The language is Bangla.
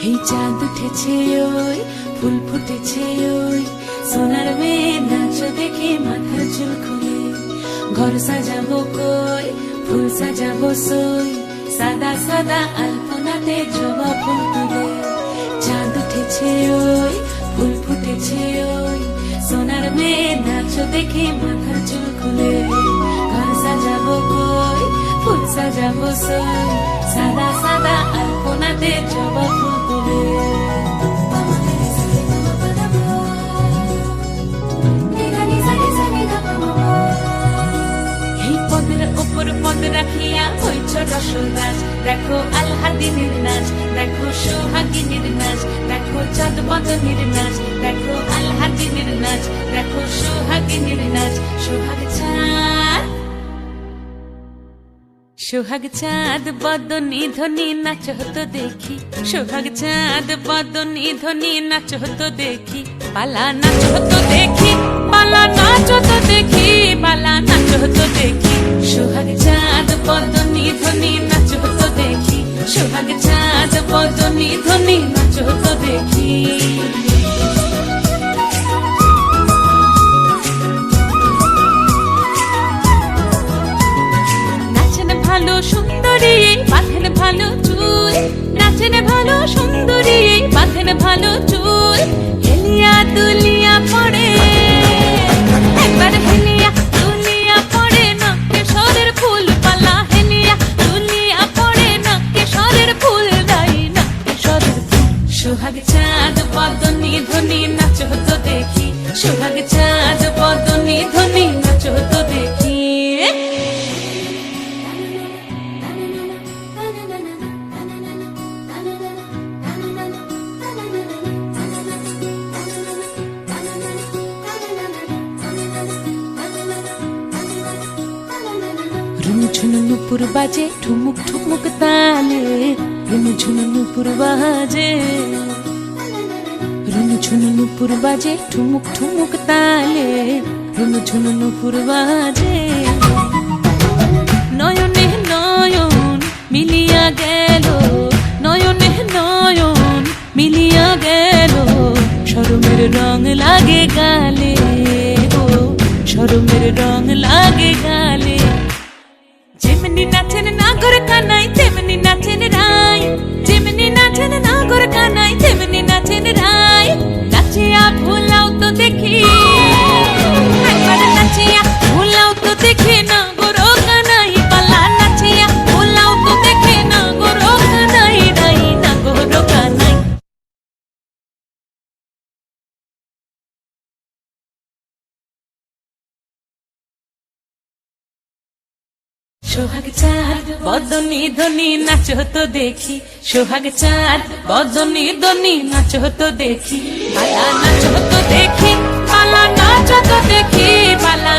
এই চাঁদ উঠেছে ওই ফুল ফুটেছে ওই সোনার মেয়ে নাচ দেখে মাথার চুল খুলে ঘর সাজাবো কই ফুল সাজাবো সই সাদা সাদা আলপনাতে জবা ফুল তুলে চাঁদ উঠেছে ওই ফুল ফুটেছে ওই সোনার মেয়ে নাচ দেখে মাথার চুল খুলে ঘর সাজাবো কই ফুল সাজাবো সই সাদা সাদা আলপনাতে জবা ফুল তুলে পদ রাখিয়া হইছ রসরাজ দেখো আলহাদিনীর নাচ দেখো সোহাগিনীর নাচ দেখো চাঁদ বদনীর নাচ দেখো আলহাদিনীর নাচ দেখো সোহাগিনীর নাচ সোহাগ চাঁদ বদনী ধ্বনি নাচ হতো দেখি সোহাগ চাঁদ বদনী ধ্বনি নাচ হতো দেখি পালা নাচ হতো দেখি পালা নাচ হতো দেখি পালা নাচ হতো দেখি সোহাগ চাঁদ বদনী ধ্বনি নাচ হতো দেখি সোহাগ চাঁদ বদনী ধ্বনি নাচ হতো দেখি ভালো সুন্দরী বাঁধেন ভালো চুল নাচেন ভালো সুন্দরী বাঁধেন ভালো চুল হেলিয়া দুলিয়া পড়ে একবার হেলিয়া দুলিয়া পড়ে না কেশরের ফুল পালা হেলিয়া দুলিয়া পড়ে না কেশরের ফুল দাই না কেশরের ফুল সোহাগ চাঁদ বদনী ধ্বনি নাচ হতো দেখি সোহাগ চাঁদ বদনী ধ্বনি নাচ হতো দেখি ঝুনু নুপুর বাজে ঠুমুক ঠুমুক তালে রুনু ঝুনু নুপুর বাজে রুনু ঝুনু নুপুর বাজে ঠুমুক ঠুমুক তালে রুনু ঝুনু নুপুর বাজে নয়নে নয়ন মিলিয়া গেল নয়নে নয়ন মিলিয়া গেল শরমের রং লাগে গালে ও শরমের রং লাগে গালে যেমনি নাচেন নাগর কানাই তেমনি নাচেন রাই যেমনি নাচেন নাগর কানাই তেমনি নাচেন রাই নাচিয়া ভুলাও তো দেখি একবার নাচিয়া ভুলাও তো দেখি নাগর কানাই পালা নাচিয়া ভুলাও তো দেখি নাগর কানাই রাই নাগর কানাই সোহাগ চাঁদ বদনী ধ্বনি নাচ হতো দেখি সোহাগ চাঁদ বদনী ধ্বনি নাচ হতো দেখি পালা নাচ হতো দেখি পালা নাচ হতো দেখি পালা